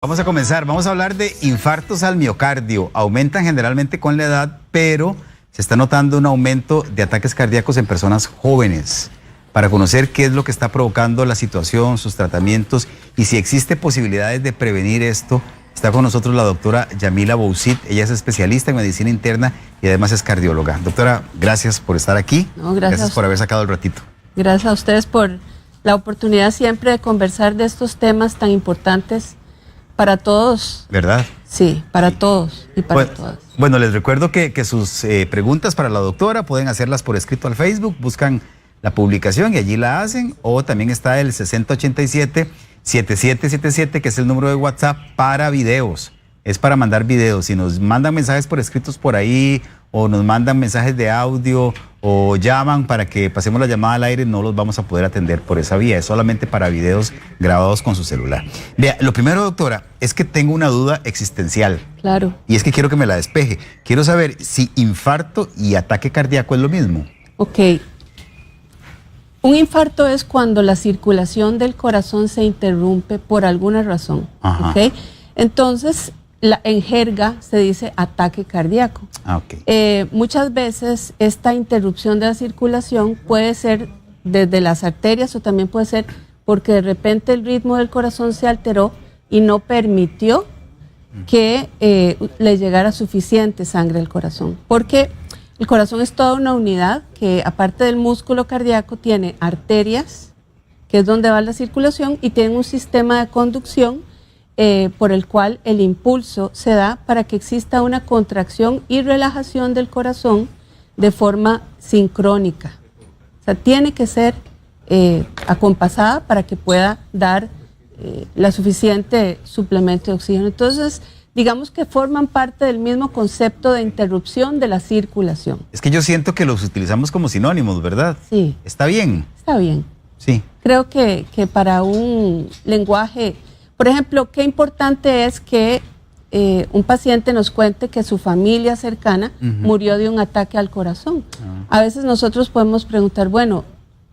Vamos a comenzar, vamos a hablar de infartos al miocardio. Aumentan generalmente con la edad, pero se está notando un aumento de ataques cardíacos en personas jóvenes. Para conocer qué es lo que está provocando la situación, sus tratamientos y si existe posibilidades de prevenir esto, está con nosotros la doctora Yamila Boucit. Ella es especialista en medicina interna y además es cardióloga. Doctora, gracias por estar aquí. No, gracias por haber sacado el ratito. Gracias a ustedes por la oportunidad siempre de conversar de estos temas tan importantes para todos. ¿Verdad? Sí, para todos y para todas. Bueno, les recuerdo que sus preguntas para la doctora pueden hacerlas por escrito al Facebook, buscan la publicación y allí la hacen, o también está el 6087-7777, que es el número de WhatsApp para videos. Es para mandar videos. Si nos mandan mensajes por escritos por ahí, o nos mandan mensajes de audio, o llaman para que pasemos la llamada al aire, no los vamos a poder atender por esa vía. Es solamente para videos grabados con su celular. Vea, lo primero, doctora, es que tengo una duda existencial. Claro. Y es que quiero que me la despeje. Quiero saber si infarto y ataque cardíaco es lo mismo. Ok. Un infarto es cuando la circulación del corazón se interrumpe por alguna razón. Ajá. ¿Ok? Entonces, en jerga se dice ataque cardíaco. Ok. Muchas veces esta interrupción de la circulación puede ser desde las arterias o también puede ser porque de repente el ritmo del corazón se alteró y no permitió que le llegara suficiente sangre al corazón. Porque el corazón es toda una unidad que, aparte del músculo cardíaco, tiene arterias, que es donde va la circulación, y tiene un sistema de conducción por el cual el impulso se da para que exista una contracción y relajación del corazón de forma sincrónica. O sea, tiene que ser acompasada para que pueda dar la suficiente suplemento de oxígeno. Entonces, digamos que forman parte del mismo concepto de interrupción de la circulación. Es que yo siento que los utilizamos como sinónimos, ¿verdad? Sí. ¿Está bien? Está bien. Sí. Creo que para un lenguaje, por ejemplo, qué importante es que un paciente nos cuente que su familia cercana murió de un ataque al corazón. A veces nosotros podemos preguntar, bueno,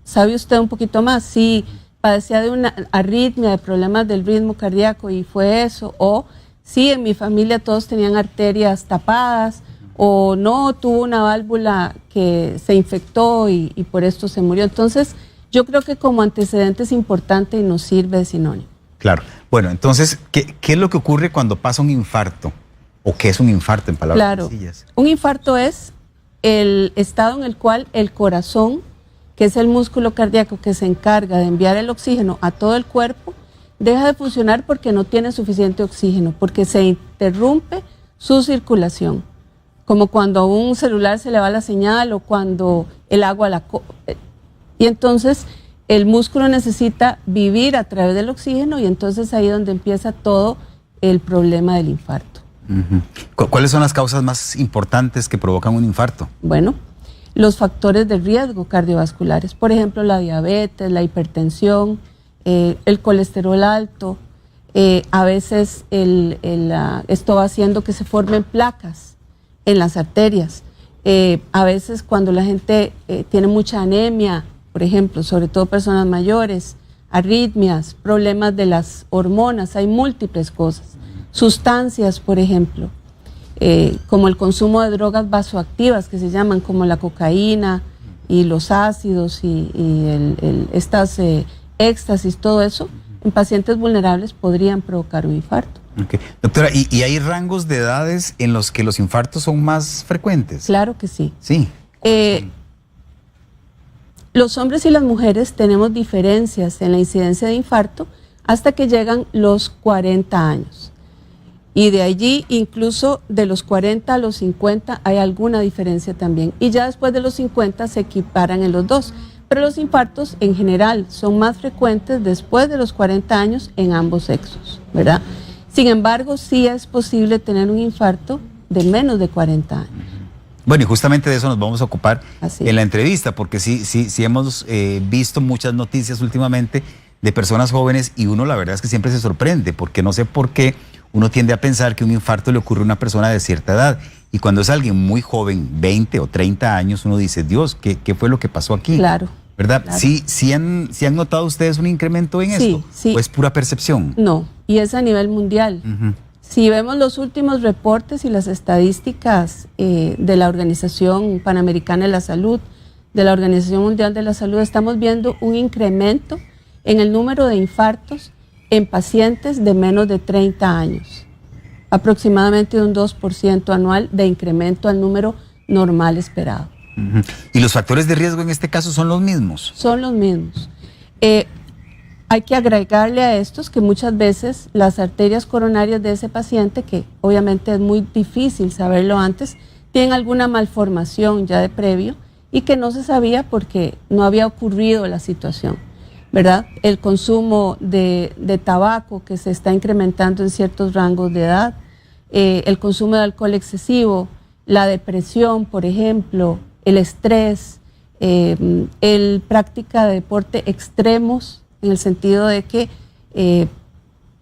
¿sabe usted un poquito más? Si padecía de una arritmia, de problemas del ritmo cardíaco y fue eso, o sí, en mi familia todos tenían arterias tapadas, o no, tuvo una válvula que se infectó y por esto se murió. Entonces, yo creo que como antecedente es importante y nos sirve de sinónimo. Claro. Bueno, entonces, ¿qué es lo que ocurre cuando pasa un infarto? ¿O qué es un infarto en palabras sencillas? Un infarto es el estado en el cual el corazón, que es el músculo cardíaco que se encarga de enviar el oxígeno a todo el cuerpo, deja de funcionar porque no tiene suficiente oxígeno, porque se interrumpe su circulación. Como cuando a un celular se le va la señal o cuando el agua y entonces el músculo necesita vivir a través del oxígeno y entonces ahí es donde empieza todo el problema del infarto. ¿Cuáles son las causas más importantes que provocan un infarto? Bueno, los factores de riesgo cardiovasculares, por ejemplo, la diabetes, la hipertensión, el colesterol alto, a veces esto va haciendo que se formen placas en las arterias. A veces cuando la gente tiene mucha anemia, por ejemplo, sobre todo personas mayores, arritmias, problemas de las hormonas, hay múltiples cosas. Sustancias, por ejemplo, como el consumo de drogas vasoactivas que se llaman, como la cocaína y los ácidos y estas éxtasis, todo eso, en pacientes vulnerables podrían provocar un infarto. Okay. Doctora, ¿y hay rangos de edades en los que los infartos son más frecuentes? Claro que sí. Sí. Los hombres y las mujeres tenemos diferencias en la incidencia de infarto hasta que llegan los 40 años. Y de allí, incluso de los 40 a los 50, hay alguna diferencia también. Y ya después de los 50 se equiparan en los dos. Pero los infartos en general son más frecuentes después de los 40 años en ambos sexos, ¿verdad? Sin embargo, sí es posible tener un infarto de menos de 40 años. Bueno, y justamente de eso nos vamos a ocupar Así en la entrevista, porque sí hemos visto muchas noticias últimamente de personas jóvenes y uno la verdad es que siempre se sorprende, porque no sé por qué uno tiende a pensar que un infarto le ocurre a una persona de cierta edad. Y cuando es alguien muy joven, 20 o 30 años, uno dice, Dios, ¿qué fue lo que pasó aquí? Claro. ¿verdad? Claro. ¿Sí han notado ustedes un incremento en Sí, esto? sí. ¿O es pura percepción? No, y es a nivel mundial. Si vemos los últimos reportes y las estadísticas de la Organización Panamericana de la Salud, de la Organización Mundial de la Salud, estamos viendo un incremento en el número de infartos en pacientes de menos de 30 años. Aproximadamente un 2% anual de incremento al número normal esperado. ¿Y los factores de riesgo en este caso son los mismos? Son los mismos. Hay que agregarle a estos que muchas veces las arterias coronarias de ese paciente, que obviamente es muy difícil saberlo antes, tienen alguna malformación ya de previo y que no se sabía porque no había ocurrido la situación, ¿verdad? El consumo de tabaco que se está incrementando en ciertos rangos de edad, el consumo de alcohol excesivo, la depresión, por ejemplo, el estrés, el práctica de deporte extremos, en el sentido de que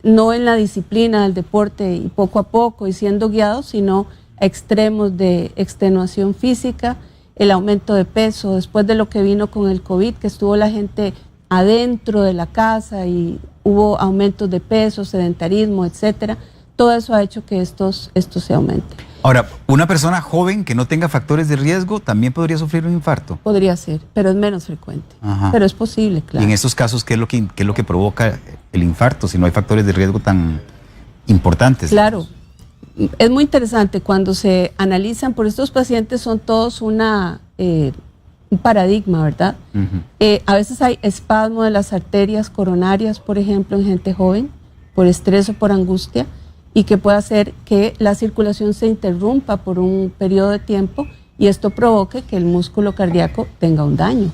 no en la disciplina del deporte y poco a poco y siendo guiados, sino a extremos de extenuación física, el aumento de peso, después de lo que vino con el COVID, que estuvo la gente adentro de la casa y hubo aumentos de peso, sedentarismo, etcétera. Todo eso ha hecho que estos se aumenten. Ahora, una persona joven que no tenga factores de riesgo también podría sufrir un infarto. Podría ser, pero es menos frecuente. Ajá. Pero es posible, claro. Y en estos casos, ¿qué es lo que provoca el infarto si no hay factores de riesgo tan importantes? Claro, es muy interesante cuando se analizan, por estos pacientes son todos un paradigma, ¿verdad? A veces hay espasmo de las arterias coronarias, por ejemplo, en gente joven, por estrés o por angustia, y que puede hacer que la circulación se interrumpa por un periodo de tiempo y esto provoque que el músculo cardíaco tenga un daño.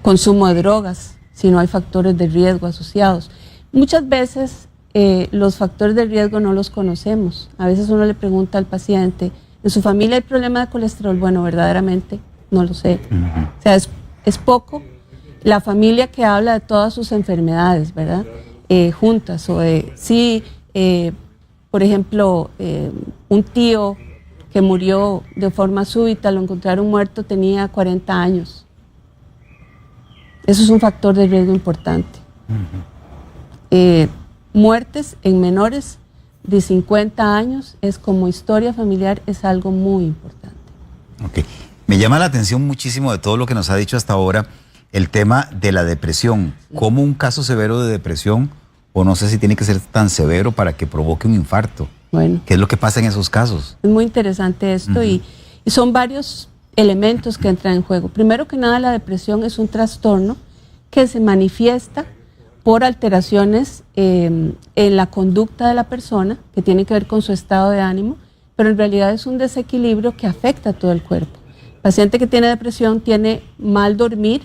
Consumo de drogas, si no hay factores de riesgo asociados. Muchas veces los factores de riesgo no los conocemos. A veces uno le pregunta al paciente, ¿en su familia hay problema de colesterol? Bueno, verdaderamente no lo sé. O sea, es poco la familia que habla de todas sus enfermedades, ¿verdad? Juntas, o de, sí, por ejemplo, un tío que murió de forma súbita, lo encontraron muerto, tenía 40 años. Eso es un factor de riesgo importante. Muertes en menores de 50 años es como historia familiar, es algo muy importante. Ok. Me llama la atención muchísimo de todo lo que nos ha dicho hasta ahora el tema de la depresión. ¿Cómo un caso severo de depresión, o no sé si tiene que ser tan severo para que provoque un infarto? Bueno, ¿Qué es lo que pasa en esos casos? es muy interesante esto y son varios elementos que entran en juego. Primero que nada, la depresión es un trastorno que se manifiesta por alteraciones en la conducta de la persona, que tiene que ver con su estado de ánimo, pero en realidad es un desequilibrio que afecta a todo el cuerpo. El paciente que tiene depresión tiene mal dormir,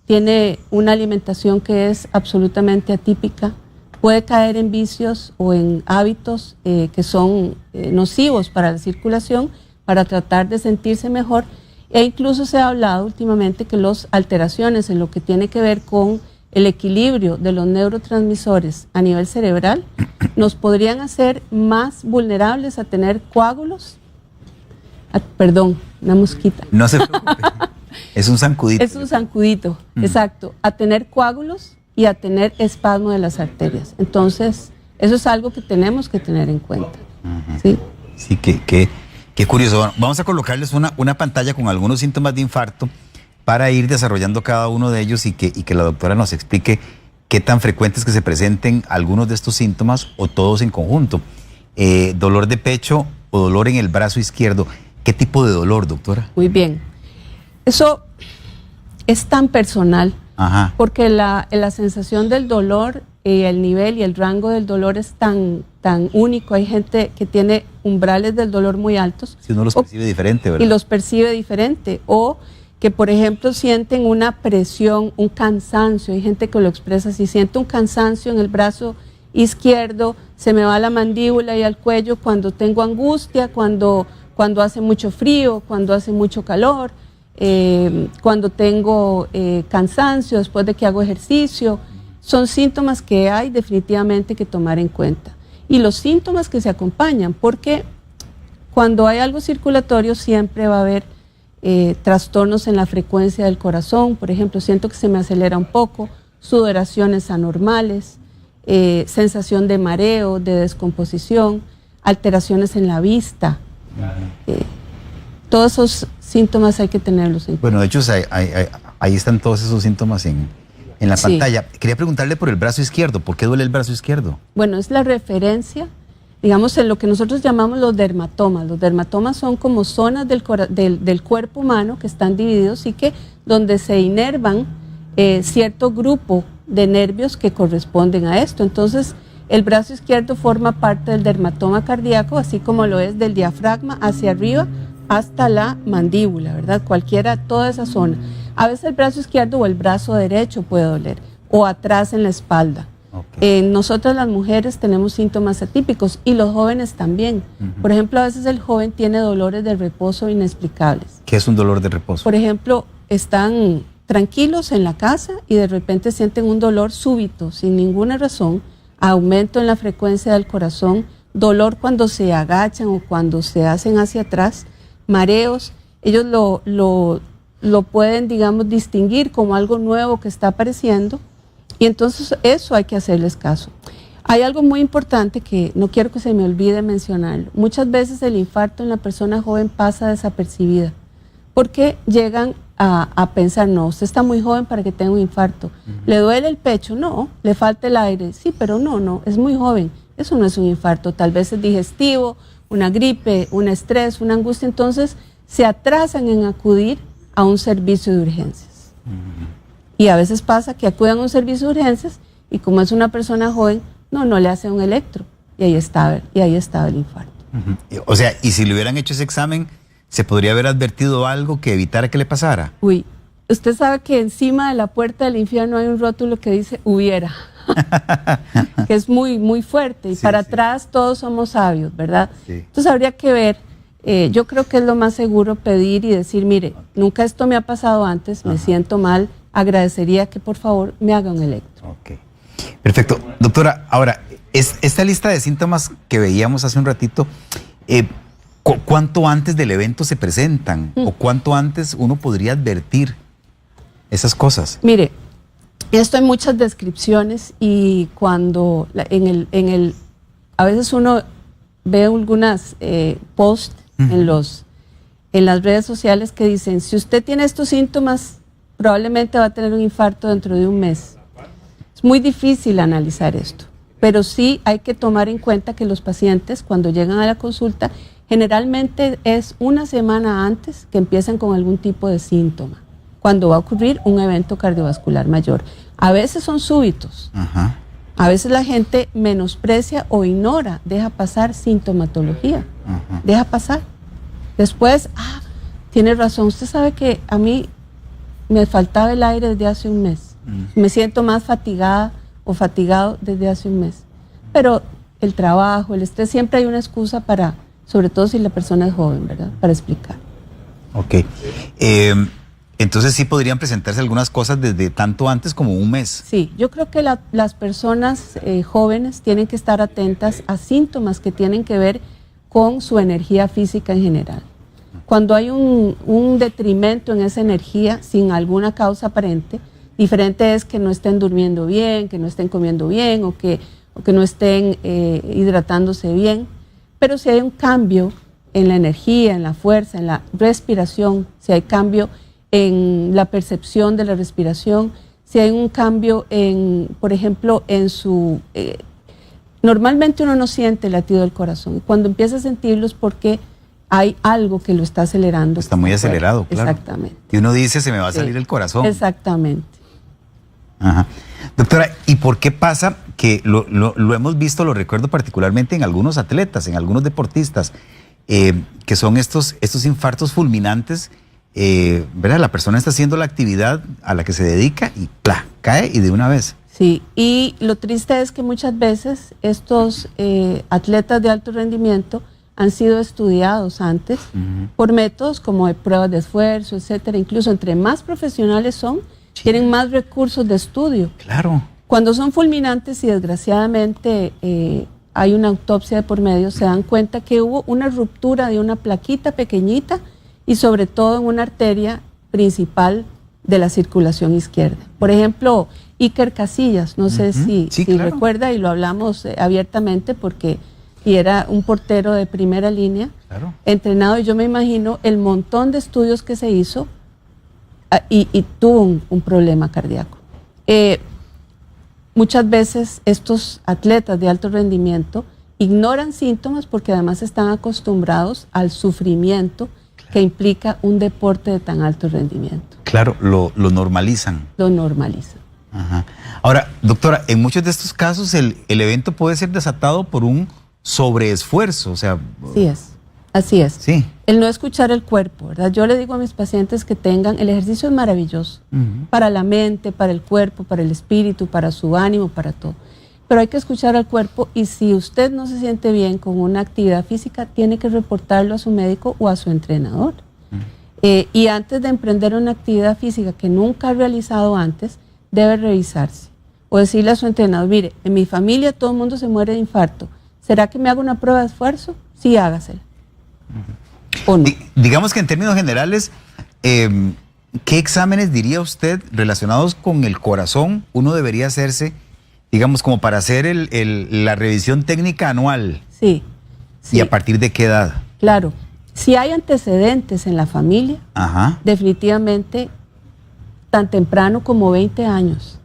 tiene una alimentación que es absolutamente atípica, puede caer en vicios o en hábitos que son nocivos para la circulación, para tratar de sentirse mejor, e incluso se ha hablado últimamente que las alteraciones en lo que tiene que ver con el equilibrio de los neurotransmisores a nivel cerebral nos podrían hacer más vulnerables a tener coágulos. Perdón, una mosquita. No se preocupe. Es un zancudito. Es un zancudito, exacto. A tener coágulos y a tener espasmo de las arterias. Entonces, eso es algo que tenemos que tener en cuenta. ¿Sí? Sí, qué curioso. Bueno, vamos a colocarles una pantalla con algunos síntomas de infarto para ir desarrollando cada uno de ellos y que la doctora nos explique qué tan frecuentes que se presenten algunos de estos síntomas o todos en conjunto. Dolor de pecho o dolor en el brazo izquierdo. ¿Qué tipo de dolor, doctora? Muy bien. Eso es tan personal. Ajá. Porque la sensación del dolor, el nivel y el rango del dolor es tan único. Hay gente que tiene umbrales del dolor muy altos. Si uno los percibe diferente, ¿verdad? Y los percibe diferente. O que, por ejemplo, sienten una presión, un cansancio. Hay gente que lo expresa así. Siento un cansancio en el brazo izquierdo, se me va la mandíbula y al cuello cuando tengo angustia, cuando hace mucho frío, cuando hace mucho calor. Cuando tengo cansancio después de que hago ejercicio. Son síntomas que hay definitivamente que tomar en cuenta. Y los síntomas que se acompañan, porque cuando hay algo circulatorio siempre va a haber trastornos en la frecuencia del corazón, por ejemplo, siento que se me acelera un poco, sudoraciones anormales, sensación de mareo, de descomposición, alteraciones en la vista. Todos esos síntomas hay que tenerlos en cuenta. Bueno, de hecho, ahí están todos esos síntomas en la pantalla. Quería preguntarle por el brazo izquierdo. ¿Por qué duele el brazo izquierdo? Bueno, es la referencia, digamos, en lo que nosotros llamamos los dermatomas. Los dermatomas son como zonas del cuerpo humano que están divididos y que donde se inervan cierto grupo de nervios que corresponden a esto. Entonces, el brazo izquierdo forma parte del dermatoma cardíaco, así como lo es del diafragma hacia arriba hasta la mandíbula, ¿verdad? Cualquiera, toda esa zona. A veces el brazo izquierdo o el brazo derecho puede doler, o atrás en la espalda. Okay. Nosotras las mujeres tenemos síntomas atípicos y los jóvenes también. Por ejemplo, a veces el joven tiene dolores de reposo inexplicables. ¿Qué es un dolor de reposo? Por ejemplo, están tranquilos en la casa y de repente sienten un dolor súbito, sin ninguna razón, aumento en la frecuencia del corazón, dolor cuando se agachan o cuando se hacen hacia atrás, mareos. Ellos lo pueden, digamos, distinguir como algo nuevo que está apareciendo y entonces eso hay que hacerles caso. Hay algo muy importante que no quiero que se me olvide mencionarlo. Muchas veces el infarto en la persona joven pasa desapercibida porque llegan a pensar, no, usted está muy joven para que tenga un infarto. ¿Le duele el pecho? No. ¿Le falta el aire? Sí, pero no, es muy joven. Eso no es un infarto, tal vez es digestivo, una gripe, un estrés, una angustia. Entonces se atrasan en acudir a un servicio de urgencias. Y a veces pasa que acuden a un servicio de urgencias y como es una persona joven, no le hace un electro y ahí estaba el infarto. O sea, y si le hubieran hecho ese examen, ¿se podría haber advertido algo que evitara que le pasara? Uy, usted sabe que encima de la puerta del infierno hay un rótulo que dice hubiera, que es muy, muy fuerte y para atrás todos somos sabios, ¿verdad? Sí. Entonces habría que ver, yo creo que es lo más seguro pedir y decir, mire, nunca esto me ha pasado antes, me siento mal, agradecería que por favor me haga un electro. Ok, perfecto. Doctora, ahora, esta lista de síntomas que veíamos hace un ratito, ¿cuánto antes del evento se presentan? ¿O cuánto antes uno podría advertir esas cosas? Mire, esto hay muchas descripciones y cuando a veces uno ve algunas posts en las redes sociales que dicen, si usted tiene estos síntomas, probablemente va a tener un infarto dentro de un mes. Es muy difícil analizar esto, pero sí hay que tomar en cuenta que los pacientes cuando llegan a la consulta, generalmente es una semana antes que empiezan con algún tipo de síntoma, cuando va a ocurrir un evento cardiovascular mayor. A veces son súbitos, a veces la gente menosprecia o ignora, deja pasar sintomatología, deja pasar. Después, tiene razón, usted sabe que a mí me faltaba el aire desde hace un mes, me siento más fatigada o fatigado desde hace un mes, pero el trabajo, el estrés, siempre hay una excusa para, sobre todo si la persona es joven, ¿verdad? Para explicar. Ok. Entonces sí podrían presentarse algunas cosas desde tanto antes como un mes. Sí, yo creo que las personas jóvenes tienen que estar atentas a síntomas que tienen que ver con su energía física en general. Cuando hay un detrimento en esa energía sin alguna causa aparente, diferente es que no estén durmiendo bien, que no estén comiendo bien o que no estén hidratándose bien. Pero si hay un cambio en la energía, en la fuerza, en la respiración, si hay cambio en la percepción de la respiración, si hay un cambio por ejemplo, en su... normalmente uno no siente el latido del corazón. Cuando empieza a sentirlo es porque hay algo que lo está acelerando. Está muy acelerado, claro. Exactamente. Y uno dice, se me va a salir el corazón. Exactamente. Ajá. Doctora, ¿y por qué pasa que lo hemos visto, lo recuerdo particularmente en algunos atletas, en algunos deportistas, que son estos infartos fulminantes, ¿verdad? La persona está haciendo la actividad a la que se dedica y ¡plá! Cae y de una vez. Sí, y lo triste es que muchas veces estos atletas de alto rendimiento han sido estudiados antes por métodos como de pruebas de esfuerzo, etcétera. Incluso entre más profesionales son, tienen más recursos de estudio. Claro. Cuando son fulminantes y desgraciadamente hay una autopsia de por medio, se dan cuenta que hubo una ruptura de una plaquita pequeñita y sobre todo en una arteria principal de la circulación izquierda. Por ejemplo, Iker Casillas, no sé si claro. recuerda, y lo hablamos abiertamente porque y era un portero de primera línea, Claro. entrenado, y yo me imagino el montón de estudios que se hizo y tuvo un problema cardíaco. Muchas veces estos atletas de alto rendimiento ignoran síntomas porque además están acostumbrados al sufrimiento que implica un deporte de tan alto rendimiento. Claro, lo normalizan. Lo normalizan. Ajá. Ahora, doctora, en muchos de estos casos el evento puede ser desatado por un sobreesfuerzo, o sea... Así es. Sí. El no escuchar el cuerpo, ¿verdad? Yo le digo a mis pacientes que tengan, el ejercicio es maravilloso, para la mente, para el cuerpo, para el espíritu, para su ánimo, para todo. Pero hay que escuchar al cuerpo, y si usted no se siente bien con una actividad física, tiene que reportarlo a su médico o a su entrenador. Y antes de emprender una actividad física que nunca ha realizado antes, debe revisarse. O decirle a su entrenador, mire, en mi familia todo el mundo se muere de infarto. ¿Será que me hago una prueba de esfuerzo? Sí, hágasela. ¿O no? Digamos que en términos generales, ¿qué exámenes diría usted relacionados con el corazón uno debería hacerse, digamos, como para hacer la revisión técnica anual? Sí. ¿Y a partir de qué edad? Claro. Si hay antecedentes en la familia, definitivamente tan temprano como 20 años.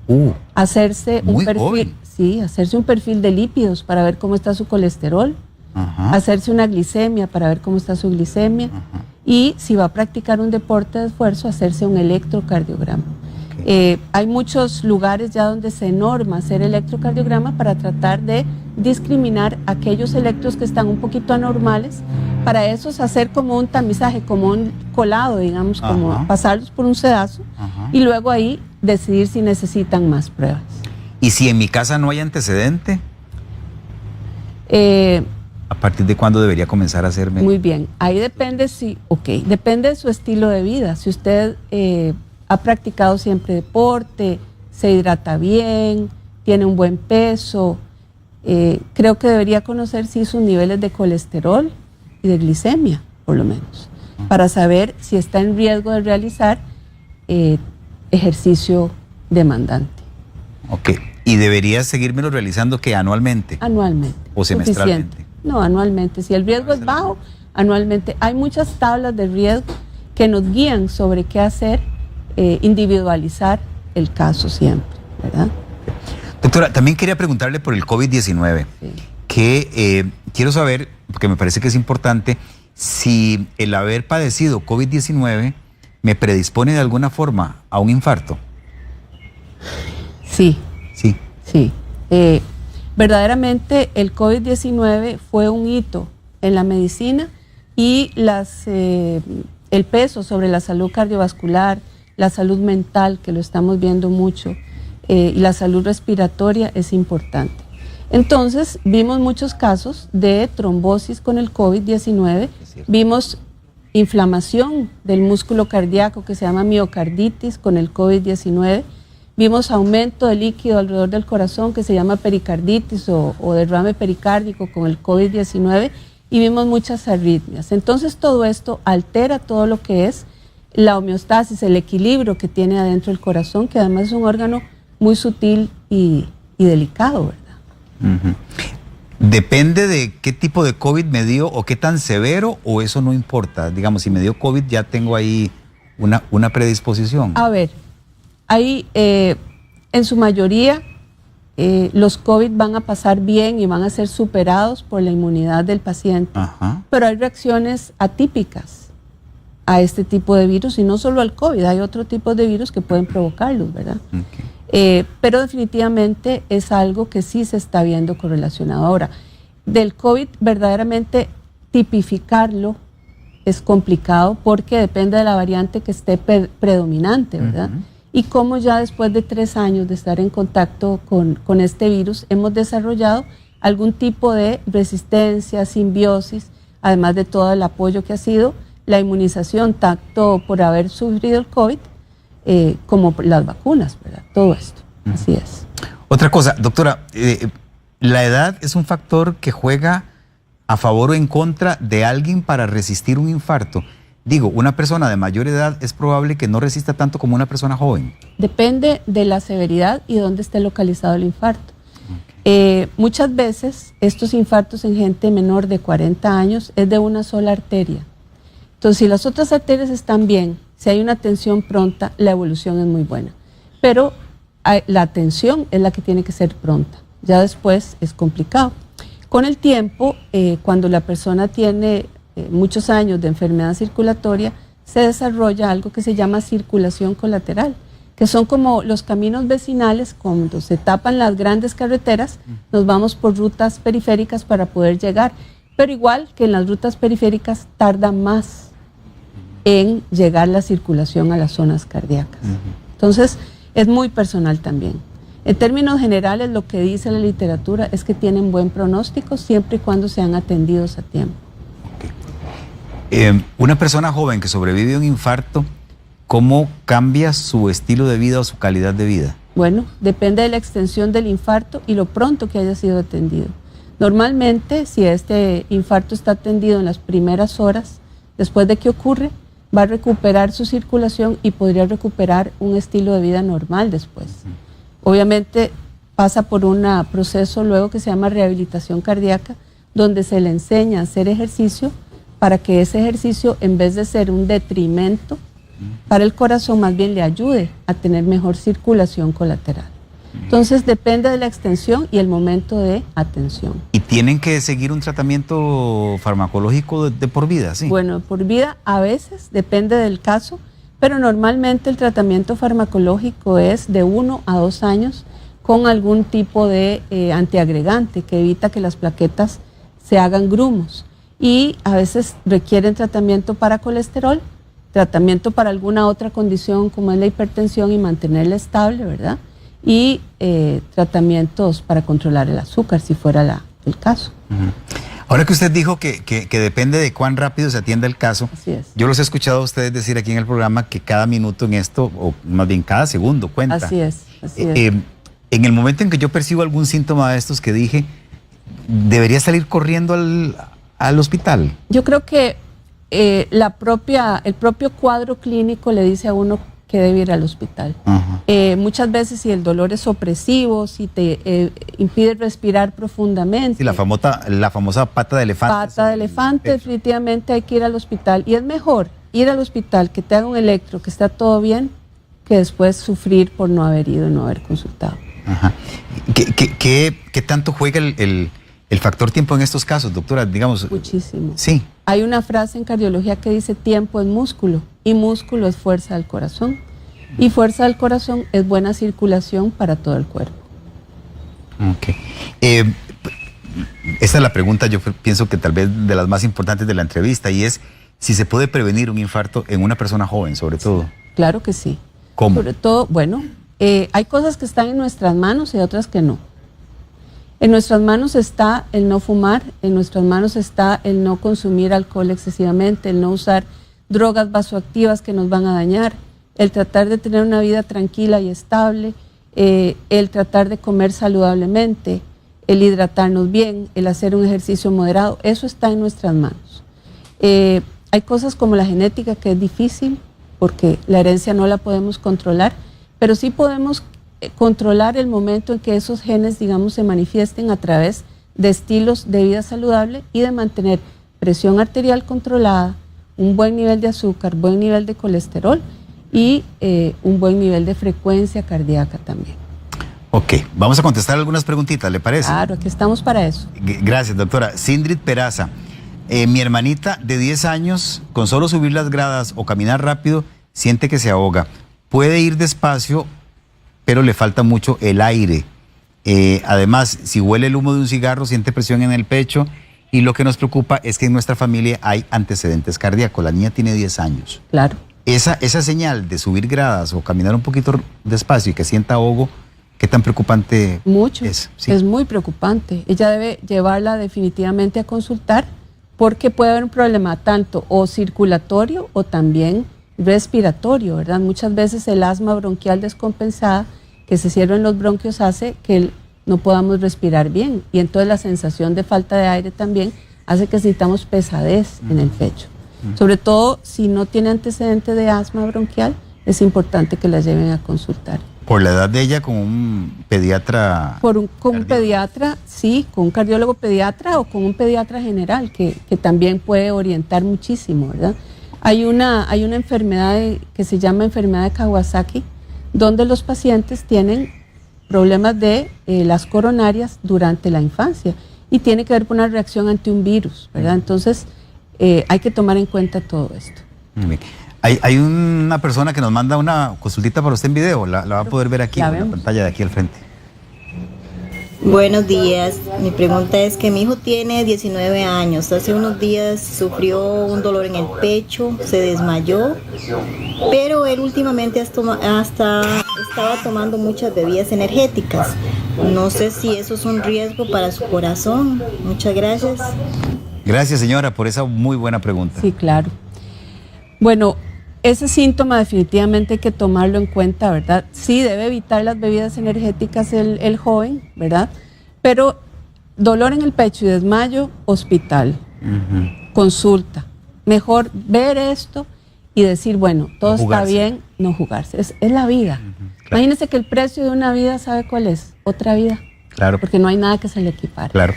Hacerse un perfil, joven. Sí, hacerse un perfil de lípidos para ver cómo está su colesterol, hacerse una glicemia para ver cómo está su glicemia, y si va a practicar un deporte de esfuerzo, hacerse un electrocardiograma. Hay muchos lugares ya donde se norma hacer electrocardiograma para tratar de discriminar aquellos electros que están un poquito anormales, para esos hacer como un tamizaje, como un colado, digamos, como pasarlos por un sedazo, y luego ahí decidir si necesitan más pruebas. ¿Y si en mi casa no hay antecedente? ¿A partir de cuándo debería comenzar a hacerme? Muy bien, ahí depende depende de su estilo de vida. Si usted ha practicado siempre deporte, se hidrata bien, tiene un buen peso, creo que debería conocer sus niveles de colesterol y de glicemia, por lo menos, para saber si está en riesgo de realizar ejercicio demandante. Ok, ¿y debería seguírmelo realizando que anualmente? Anualmente. ¿O semestralmente? Suficiente. No, anualmente. Si el riesgo es bajo, anualmente. Hay muchas tablas de riesgo que nos guían sobre qué hacer, individualizar el caso siempre, ¿verdad? Doctora, también quería preguntarle por el COVID-19, que quiero saber, porque me parece que es importante, si el haber padecido COVID-19 me predispone de alguna forma a un infarto. Sí. Sí. Verdaderamente el COVID-19 fue un hito en la medicina, y el peso sobre la salud cardiovascular, la salud mental, que lo estamos viendo mucho, y la salud respiratoria es importante. Entonces vimos muchos casos de trombosis con el COVID-19, vimos inflamación del músculo cardíaco que se llama miocarditis con el COVID-19, vimos aumento de líquido alrededor del corazón que se llama pericarditis o derrame pericárdico con el COVID-19, y vimos muchas arritmias. Entonces todo esto altera todo lo que es la homeostasis, el equilibrio que tiene adentro el corazón, que además es un órgano muy sutil y delicado, ¿verdad? ¿Depende de qué tipo de COVID me dio o qué tan severo, o eso no importa? Digamos, si me dio COVID ya tengo ahí una predisposición. A ver, ahí en su mayoría los COVID van a pasar bien y van a ser superados por la inmunidad del paciente, pero hay reacciones atípicas a este tipo de virus, y no solo al COVID, hay otro tipo de virus que pueden provocarlos, ¿verdad? Pero definitivamente es algo que sí se está viendo correlacionado. Ahora, del COVID verdaderamente tipificarlo es complicado porque depende de la variante que esté predominante, ¿verdad? Y como ya después de 3 años de estar en contacto con este virus, hemos desarrollado algún tipo de resistencia, simbiosis, además de todo el apoyo que ha sido la inmunización, tanto por haber sufrido el COVID, como las vacunas, ¿verdad? Todo esto, así es. Otra cosa, doctora, ¿la edad es un factor que juega a favor o en contra de alguien para resistir un infarto? Digo, una persona de mayor edad es probable que no resista tanto como una persona joven. Depende de la severidad y dónde esté localizado el infarto. Muchas veces estos infartos en gente menor de 40 años es de una sola arteria. Entonces, si las otras arterias están bien, si hay una atención pronta, la evolución es muy buena. Pero la atención es la que tiene que ser pronta. Ya después es complicado. Con el tiempo, cuando la persona tiene muchos años de enfermedad circulatoria, se desarrolla algo que se llama circulación colateral, que son como los caminos vecinales. Cuando se tapan las grandes carreteras, nos vamos por rutas periféricas para poder llegar, pero igual que en las rutas periféricas tarda más en llegar la circulación a las zonas cardíacas. Entonces, es muy personal también. En términos generales, lo que dice la literatura es que tienen buen pronóstico siempre y cuando sean atendidos a tiempo. Una persona joven que sobrevive a un infarto, ¿cómo cambia su estilo de vida o su calidad de vida? Bueno, depende de la extensión del infarto y lo pronto que haya sido atendido. Normalmente, si este infarto está atendido en las primeras horas, después de que ocurre, va a recuperar su circulación y podría recuperar un estilo de vida normal después. Obviamente pasa por un proceso luego que se llama rehabilitación cardíaca, donde se le enseña a hacer ejercicio para que ese ejercicio, en vez de ser un detrimento para el corazón, más bien le ayude a tener mejor circulación colateral. Entonces depende de la extensión y el momento de atención. ¿Y tienen que seguir un tratamiento farmacológico de por vida? ¿Sí? Bueno, por vida a veces, depende del caso, pero normalmente el tratamiento farmacológico es de 1 a 2 años con algún tipo de antiagregante que evita que las plaquetas se hagan grumos. Y a veces requieren tratamiento para colesterol, tratamiento para alguna otra condición como es la hipertensión y mantenerla estable, ¿verdad? Y tratamientos para controlar el azúcar, si fuera el caso. Ahora que usted dijo que depende de cuán rápido se atienda el caso, Así es. yo los he escuchado a ustedes decir aquí en el programa que cada minuto en esto, o más bien cada segundo cuenta. Así es, así es. En el momento en que yo percibo algún síntoma de estos que dije, ¿debería salir corriendo al hospital? Yo creo que el propio cuadro clínico le dice a uno que debe ir al hospital. Muchas veces si el dolor es opresivo, si te impide respirar profundamente. Sí, la famosa pata de elefante. Pata de elefante, definitivamente hay que ir al hospital. Y es mejor ir al hospital, que te haga un electro, que está todo bien, que después sufrir por no haber ido y no haber consultado. ¿Qué tanto juega el factor tiempo en estos casos, doctora? Digamos. Muchísimo. Sí. Hay una frase en cardiología que dice: tiempo es músculo, y músculo es fuerza del corazón. Y fuerza del corazón es buena circulación para todo el cuerpo. Ok. Esta es la pregunta, yo pienso que tal vez de las más importantes de la entrevista, y es si se puede prevenir un infarto en una persona joven, sobre todo. Claro que sí. ¿Cómo? Sobre todo, bueno, hay cosas que están en nuestras manos y otras que no. En nuestras manos está el no fumar, en nuestras manos está el no consumir alcohol excesivamente, el no usar drogas vasoactivas que nos van a dañar, el tratar de tener una vida tranquila y estable, el tratar de comer saludablemente, el hidratarnos bien, el hacer un ejercicio moderado. Eso está en nuestras manos. Hay cosas como la genética, que es difícil porque la herencia no la podemos controlar, pero sí podemos controlar el momento en que esos genes, digamos, se manifiesten a través de estilos de vida saludable y de mantener presión arterial controlada, un buen nivel de azúcar, buen nivel de colesterol y un buen nivel de frecuencia cardíaca también. Ok, vamos a contestar algunas preguntitas, ¿le parece? Claro, aquí estamos para eso. Gracias, doctora. Sindrid Peraza, mi hermanita de 10 años, con solo subir las gradas o caminar rápido, siente que se ahoga. Puede ir despacio, pero le falta mucho el aire. Además, si huele el humo de un cigarro, siente presión en el pecho, y lo que nos preocupa es que en nuestra familia hay antecedentes cardíacos. La niña tiene 10 años. Claro. Esa señal de subir gradas o caminar un poquito despacio y que sienta ahogo, ¿qué tan preocupante Mucho, es? Sí. Es muy preocupante. Ella debe llevarla definitivamente a consultar, porque puede haber un problema tanto o circulatorio o también respiratorio, ¿verdad? Muchas veces el asma bronquial descompensada, que se cierran los bronquios, hace que no podamos respirar bien, y entonces la sensación de falta de aire también hace que sintamos pesadez en el pecho. Sobre todo si no tiene antecedente de asma bronquial, es importante que la lleven a consultar. Por la edad de ella, con un pediatra. Con un pediatra, sí, con un cardiólogo pediatra o con un pediatra general que también puede orientar muchísimo, ¿verdad? Hay una enfermedad que se llama enfermedad de Kawasaki, donde los pacientes tienen problemas de las coronarias durante la infancia y tiene que ver con una reacción ante un virus, ¿verdad? Entonces hay que tomar en cuenta todo esto. Muy bien. Hay una persona que nos manda una consultita para usted en video, la va a poder ver aquí en la pantalla de aquí al frente. Buenos días, mi pregunta es que mi hijo tiene 19 años, hace unos días sufrió un dolor en el pecho, se desmayó, pero él últimamente hasta estaba tomando muchas bebidas energéticas. No sé si eso es un riesgo para su corazón. Muchas gracias. Gracias, señora, por esa muy buena pregunta. Sí, claro. Bueno, ese síntoma definitivamente hay que tomarlo en cuenta, ¿verdad? Sí, debe evitar las bebidas energéticas el joven, ¿verdad? Pero dolor en el pecho y desmayo, hospital, consulta. Mejor ver esto y decir, bueno, todo está bien, no jugarse. Es la vida. Claro. Imagínense que el precio de una vida, ¿sabe cuál es? Otra vida. Claro. Porque no hay nada que se le equipare. Claro.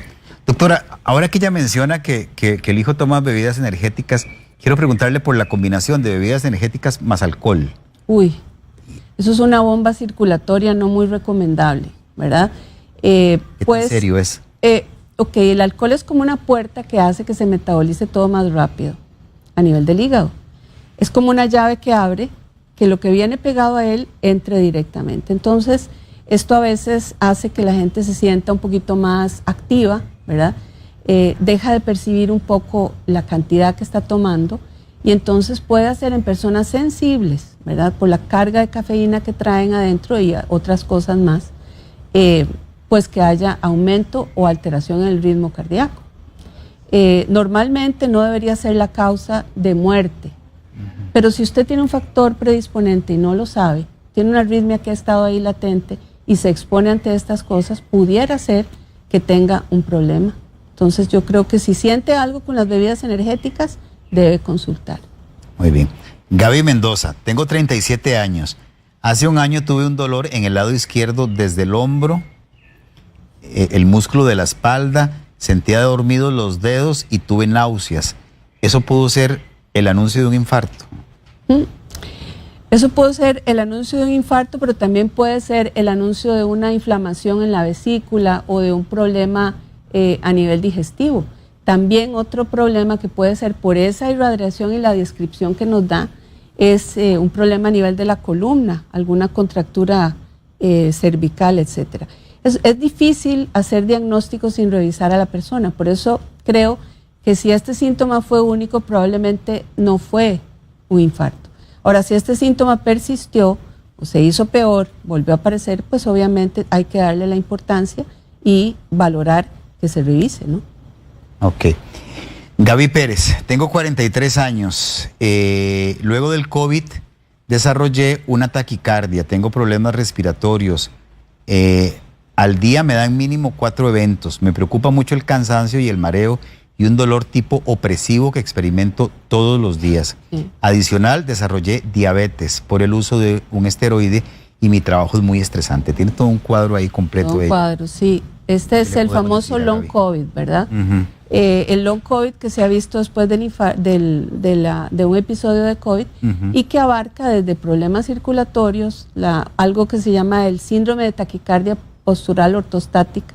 Doctora, ahora que ella menciona que el hijo toma bebidas energéticas, quiero preguntarle por la combinación de bebidas energéticas más alcohol. Uy, eso es una bomba circulatoria no muy recomendable, ¿verdad? ¿Qué tan serio es? Ok, el alcohol es como una puerta que hace que se metabolice todo más rápido a nivel del hígado. Es como una llave que abre que lo que viene pegado a él entre directamente. Entonces, esto a veces hace que la gente se sienta un poquito más activa, ¿verdad? Deja de percibir un poco la cantidad que está tomando y entonces puede hacer en personas sensibles, ¿verdad? Por la carga de cafeína que traen adentro y otras cosas más, pues que haya aumento o alteración en el ritmo cardíaco. Normalmente no debería ser la causa de muerte, pero si usted tiene un factor predisponente y no lo sabe, tiene una arritmia que ha estado ahí latente y se expone ante estas cosas, pudiera ser que tenga un problema. Entonces yo creo que si siente algo con las bebidas energéticas, debe consultar. Muy bien. Gaby Mendoza, tengo 37 años. Hace un año tuve un dolor en el lado izquierdo desde el hombro, el músculo de la espalda, sentía dormidos los dedos y tuve náuseas. ¿Eso pudo ser el anuncio de un infarto? Eso puede ser el anuncio de un infarto, pero también puede ser el anuncio de una inflamación en la vesícula o de un problema a nivel digestivo. También otro problema que puede ser por esa irradiación y la descripción que nos da es un problema a nivel de la columna, alguna contractura cervical, etcétera. Es difícil hacer diagnósticos sin revisar a la persona, por eso creo que si este síntoma fue único, probablemente no fue un infarto. Ahora, si este síntoma persistió o se hizo peor, volvió a aparecer, pues obviamente hay que darle la importancia y valorar que se revise, ¿no? Ok. Gaby Pérez, tengo 43 años. Luego del COVID desarrollé una taquicardia, tengo problemas respiratorios. Al día me dan mínimo 4 eventos. Me preocupa mucho el cansancio y el mareo y un dolor tipo opresivo que experimento todos los días. Sí. Adicional, desarrollé diabetes por el uso de un esteroide y mi trabajo es muy estresante. Tiene todo un cuadro ahí completo. Un cuadro, sí. Este es el famoso long COVID, ¿verdad? El long COVID que se ha visto después de un episodio de COVID y que abarca desde problemas circulatorios, algo que se llama el síndrome de taquicardia postural ortostática,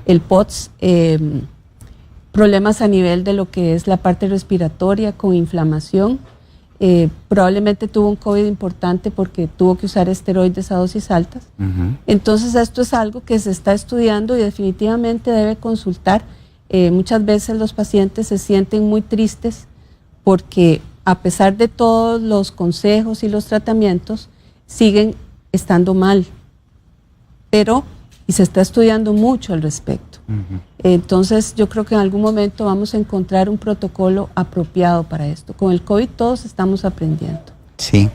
el POTS, problemas a nivel de lo que es la parte respiratoria con inflamación. Probablemente tuvo un COVID importante porque tuvo que usar esteroides a dosis altas. Entonces esto es algo que se está estudiando y definitivamente debe consultar. Muchas veces los pacientes se sienten muy tristes porque a pesar de todos los consejos y los tratamientos siguen estando mal, y se está estudiando mucho al respecto. Entonces yo creo que en algún momento vamos a encontrar un protocolo apropiado para esto. Con el COVID todos estamos aprendiendo. Sí,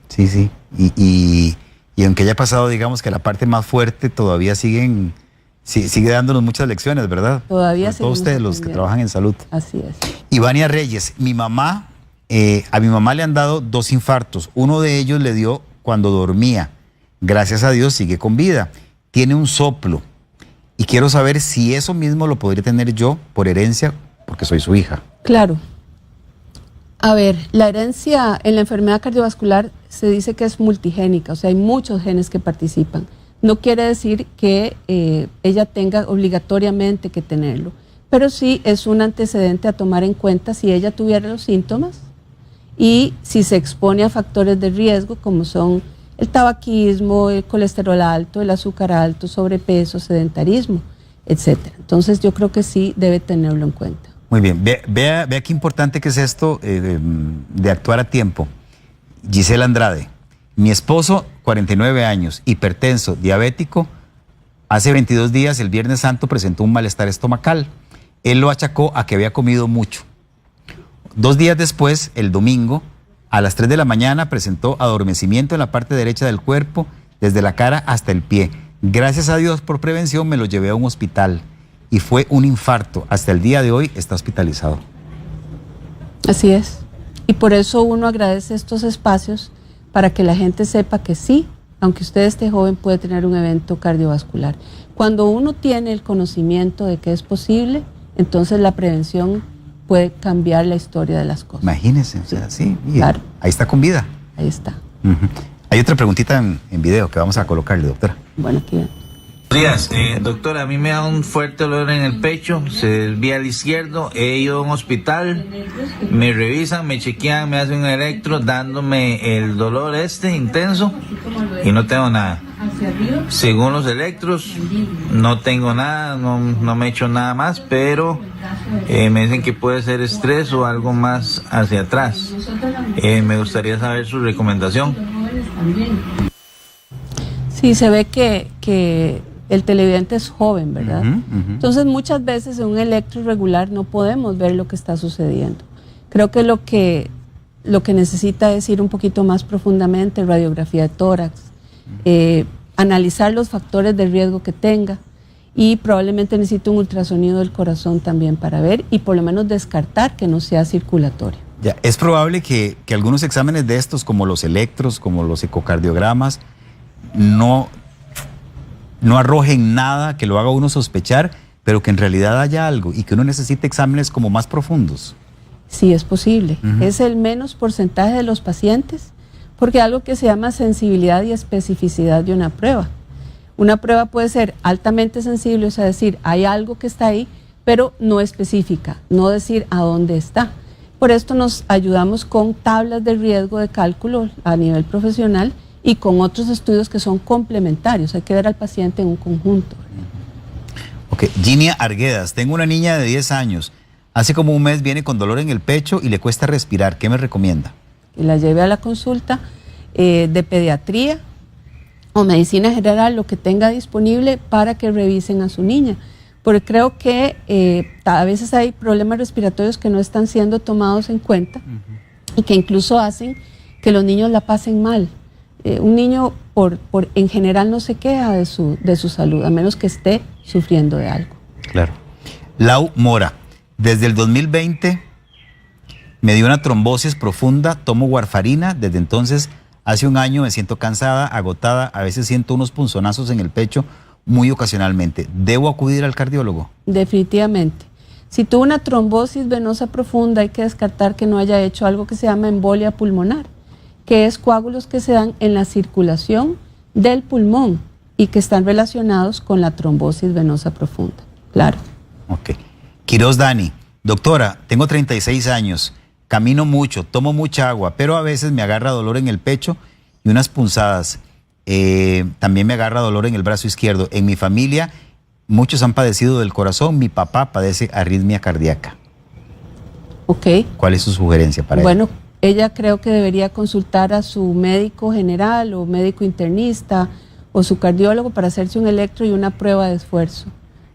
sí, sí. Y aunque haya pasado, digamos que la parte más fuerte, todavía sigue dándonos muchas lecciones, ¿verdad? Todavía todos ustedes los que trabajan en salud. Así es. Ivania Reyes, mi mamá A mi mamá le han dado 2 infartos. Uno de ellos le dio cuando dormía. Gracias a Dios sigue con vida. Tiene un soplo. Y quiero saber si eso mismo lo podría tener yo por herencia, porque soy su hija. Claro. A ver, la herencia en la enfermedad cardiovascular se dice que es multigénica, o sea, hay muchos genes que participan. No quiere decir que ella tenga obligatoriamente que tenerlo, pero sí es un antecedente a tomar en cuenta si ella tuviera los síntomas y si se expone a factores de riesgo como son el tabaquismo, el colesterol alto, el azúcar alto, sobrepeso, sedentarismo, etc. Entonces yo creo que sí debe tenerlo en cuenta. Muy bien, vea qué importante que es esto de actuar a tiempo. Gisela Andrade, mi esposo, 49 años, hipertenso, diabético, hace 22 días, el Viernes Santo, presentó un malestar estomacal. Él lo achacó a que había comido mucho. 2 días después, el domingo, a las 3 de la mañana, presentó adormecimiento en la parte derecha del cuerpo, desde la cara hasta el pie. Gracias a Dios, por prevención, me lo llevé a un hospital y fue un infarto. Hasta el día de hoy está hospitalizado. Así es. Y por eso uno agradece estos espacios para que la gente sepa que sí, aunque usted esté joven, puede tener un evento cardiovascular. Cuando uno tiene el conocimiento de que es posible, entonces la prevención puede cambiar la historia de las cosas. Imagínese, o sea, sí, Claro. Ahí está con vida. Ahí está. Hay otra preguntita en video que vamos a colocarle, doctora. Bueno, aquí. Buenos días, doctora, a mí me da un fuerte dolor en el pecho, se desvía al izquierdo, he ido a un hospital, me revisan, me chequean, me hacen un electro dándome el dolor intenso y no tengo nada. Según los electros, no tengo nada, no me he hecho nada más, pero me dicen que puede ser estrés o algo más hacia atrás. Me gustaría saber su recomendación. Sí, se ve que el televidente es joven, ¿verdad? Entonces muchas veces en un electro regular no podemos ver lo que está sucediendo. Creo que lo que necesita es ir un poquito más profundamente, radiografía de tórax, analizar los factores de riesgo que tenga y probablemente necesite un ultrasonido del corazón también para ver y por lo menos descartar que no sea circulatorio. Ya, es probable que algunos exámenes de estos, como los electros, como los ecocardiogramas, no arrojen nada que lo haga uno sospechar, pero que en realidad haya algo y que uno necesite exámenes como más profundos. Sí, es posible. Es el menos porcentaje de los pacientes, porque hay algo que se llama sensibilidad y especificidad de una prueba. Una prueba puede ser altamente sensible, o sea, decir, hay algo que está ahí, pero no específica, no decir a dónde está. Por esto nos ayudamos con tablas de riesgo de cálculo a nivel profesional y con otros estudios que son complementarios. Hay que ver al paciente en un conjunto. Ok, Ginia Arguedas, tengo una niña de 10 años. Hace como un mes viene con dolor en el pecho y le cuesta respirar. ¿Qué me recomienda? Que la lleve a la consulta de pediatría o medicina general, lo que tenga disponible para que revisen a su niña. Porque creo que a veces hay problemas respiratorios que no están siendo tomados en cuenta y que incluso hacen que los niños la pasen mal. Un niño en general no se queja de su salud, a menos que esté sufriendo de algo. Claro. Lau Mora, desde el 2020 me dio una trombosis profunda, tomo warfarina, desde entonces hace un año me siento cansada, agotada, a veces siento unos punzonazos en el pecho muy ocasionalmente. ¿Debo acudir al cardiólogo? Definitivamente. Si tuvo una trombosis venosa profunda, hay que descartar que no haya hecho algo que se llama embolia pulmonar, que es coágulos que se dan en la circulación del pulmón y que están relacionados con la trombosis venosa profunda. Claro. Ok. Quiroz Dani, doctora, tengo 36 años, camino mucho, tomo mucha agua, pero a veces me agarra dolor en el pecho y unas punzadas. También me agarra dolor en el brazo izquierdo. En mi familia muchos han padecido del corazón, mi papá padece arritmia cardíaca. Ok. ¿Cuál es su sugerencia para Bueno, ella creo que debería consultar a su médico general o médico internista o su cardiólogo para hacerse un electro y una prueba de esfuerzo.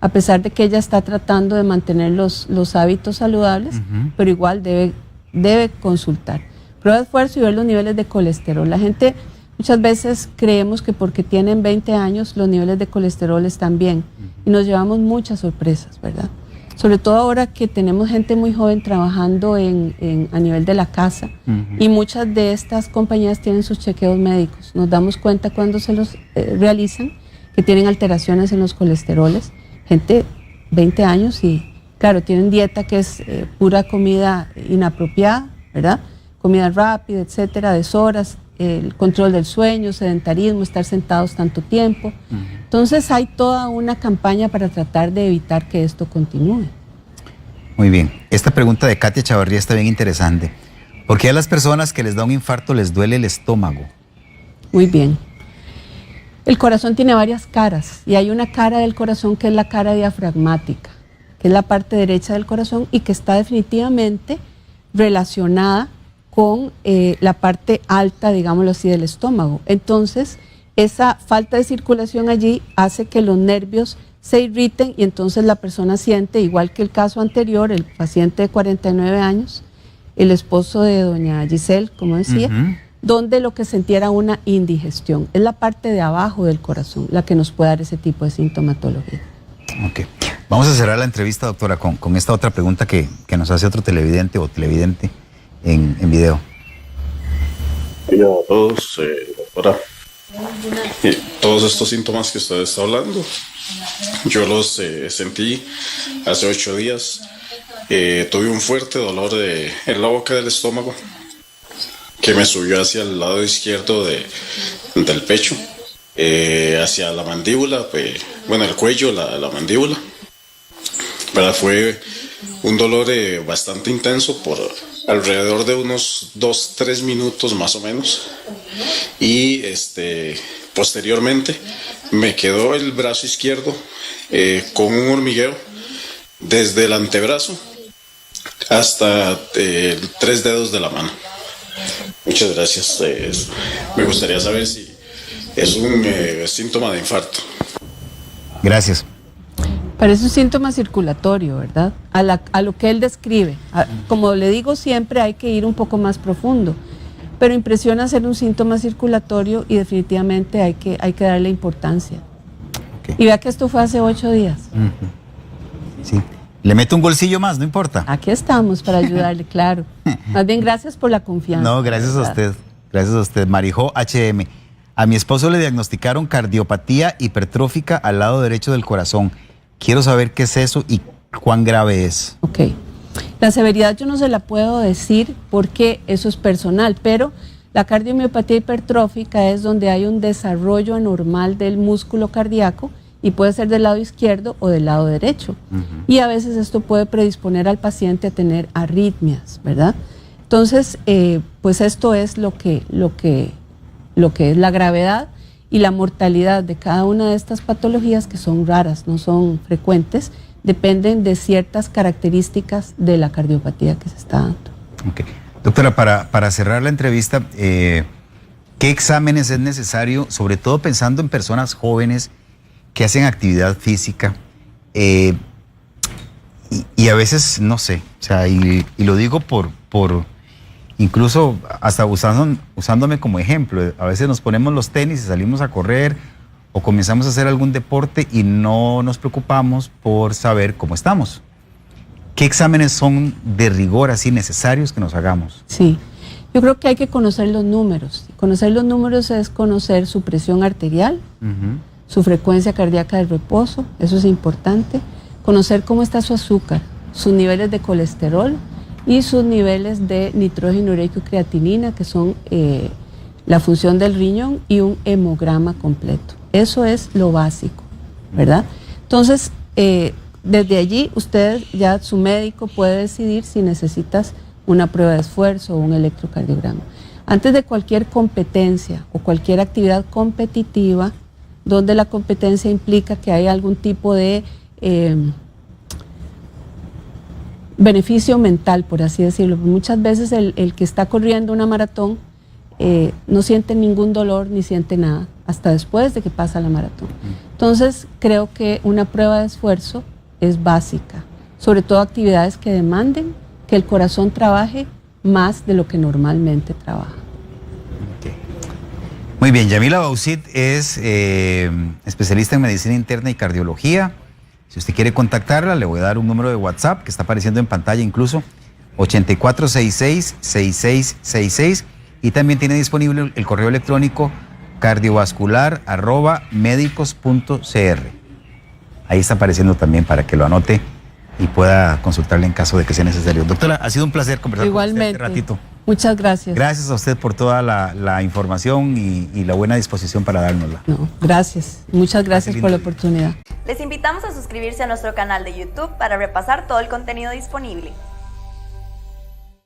A pesar de que ella está tratando de mantener los hábitos saludables, pero igual debe consultar. Prueba de esfuerzo y ver los niveles de colesterol. La gente muchas veces creemos que porque tienen 20 años los niveles de colesterol están bien y nos llevamos muchas sorpresas, ¿verdad? sobre todo ahora que tenemos gente muy joven trabajando a nivel de la casa, y muchas de estas compañías tienen sus chequeos médicos. Nos damos cuenta cuando se los realizan que tienen alteraciones en los colesteroles, gente 20 años y claro, tienen dieta que es pura comida inapropiada, ¿verdad? Comida rápida, etcétera, deshoras, el control del sueño, sedentarismo, estar sentados tanto tiempo. Entonces hay toda una campaña para tratar de evitar que esto continúe. Muy bien. Esta pregunta de Katia Chavarría está bien interesante. ¿Por qué a las personas que les da un infarto les duele el estómago? Muy bien. El corazón tiene varias caras y hay una cara del corazón que es la cara diafragmática, que es la parte derecha del corazón y que está definitivamente relacionada con la parte alta, digámoslo así, del estómago. Entonces, esa falta de circulación allí hace que los nervios se irriten y entonces la persona siente, igual que el caso anterior, el paciente de 49 años, el esposo de doña Giselle, como decía, donde lo que sentía era una indigestión. Es la parte de abajo del corazón la que nos puede dar ese tipo de sintomatología. Ok. Vamos a cerrar la entrevista, doctora, con esta otra pregunta que nos hace otro televidente o televidente en video. Hola a todos, doctora. Todos estos síntomas que usted está hablando, yo los sentí hace 8 días. Tuve un fuerte dolor en la boca del estómago que me subió hacia el lado izquierdo del pecho, hacia la mandíbula, el cuello, la mandíbula. Pero fue un dolor bastante intenso por alrededor de unos 2-3 minutos más o menos. Y posteriormente me quedó el brazo izquierdo con un hormigueo desde el antebrazo hasta 3 dedos de la mano. Muchas gracias. Me gustaría saber si es un síntoma de infarto. Gracias. Parece un síntoma circulatorio, ¿verdad? A lo que él describe. Como le digo siempre, hay que ir un poco más profundo, pero impresiona ser un síntoma circulatorio y definitivamente hay que darle importancia. Okay. Y vea que esto fue hace 8 días. Sí. Le meto un bolsillo más, no importa. Aquí estamos para ayudarle, claro. Más bien, gracias por la confianza. No, gracias a usted. Gracias a usted. Marijó HM. A mi esposo le diagnosticaron cardiopatía hipertrófica al lado derecho del corazón. Quiero saber qué es eso y cuán grave es. Ok. La severidad yo no se la puedo decir porque eso es personal, pero la cardiomiopatía hipertrófica es donde hay un desarrollo anormal del músculo cardíaco y puede ser del lado izquierdo o del lado derecho. Y a veces esto puede predisponer al paciente a tener arritmias, ¿verdad? Entonces, pues esto es lo que es la gravedad y la mortalidad de cada una de estas patologías, que son raras, no son frecuentes, dependen de ciertas características de la cardiopatía que se está dando. Okay. Doctora, para cerrar la entrevista, ¿qué exámenes es necesario, sobre todo pensando en personas jóvenes que hacen actividad física? Y a veces, no sé, o sea, y lo digo por incluso hasta usándome como ejemplo. A veces nos ponemos los tenis y salimos a correr o comenzamos a hacer algún deporte y no nos preocupamos por saber cómo estamos. ¿Qué exámenes son de rigor así necesarios que nos hagamos? Sí, yo creo que hay que conocer los números. Conocer los números es conocer su presión arterial, su frecuencia cardíaca del reposo, eso es importante. Conocer cómo está su azúcar, sus niveles de colesterol y sus niveles de nitrógeno ureico y creatinina, que son la función del riñón, y un hemograma completo. Eso es lo básico, ¿verdad? Entonces, desde allí usted, ya su médico puede decidir si necesitas una prueba de esfuerzo o un electrocardiograma. Antes de cualquier competencia o cualquier actividad competitiva, donde la competencia implica que hay algún tipo de beneficio mental, por así decirlo. Muchas veces el que está corriendo una maratón no siente ningún dolor ni siente nada hasta después de que pasa la maratón. Entonces, creo que una prueba de esfuerzo es básica, sobre todo actividades que demanden que el corazón trabaje más de lo que normalmente trabaja. Okay. Muy bien, Yamila Bausit es especialista en medicina interna y cardiología, Si usted quiere contactarla, le voy a dar un número de WhatsApp que está apareciendo en pantalla incluso, 8466-6666, y también tiene disponible el correo electrónico cardiovascular@medicos.cr. Ahí está apareciendo también para que lo anote y pueda consultarle en caso de que sea necesario. Doctora, ha sido un placer conversar Igualmente. con usted este ratito. Muchas gracias. Gracias a usted por toda la información y la buena disposición para dárnosla. No, gracias. Muchas gracias por la oportunidad. Les invitamos a suscribirse a nuestro canal de YouTube para repasar todo el contenido disponible.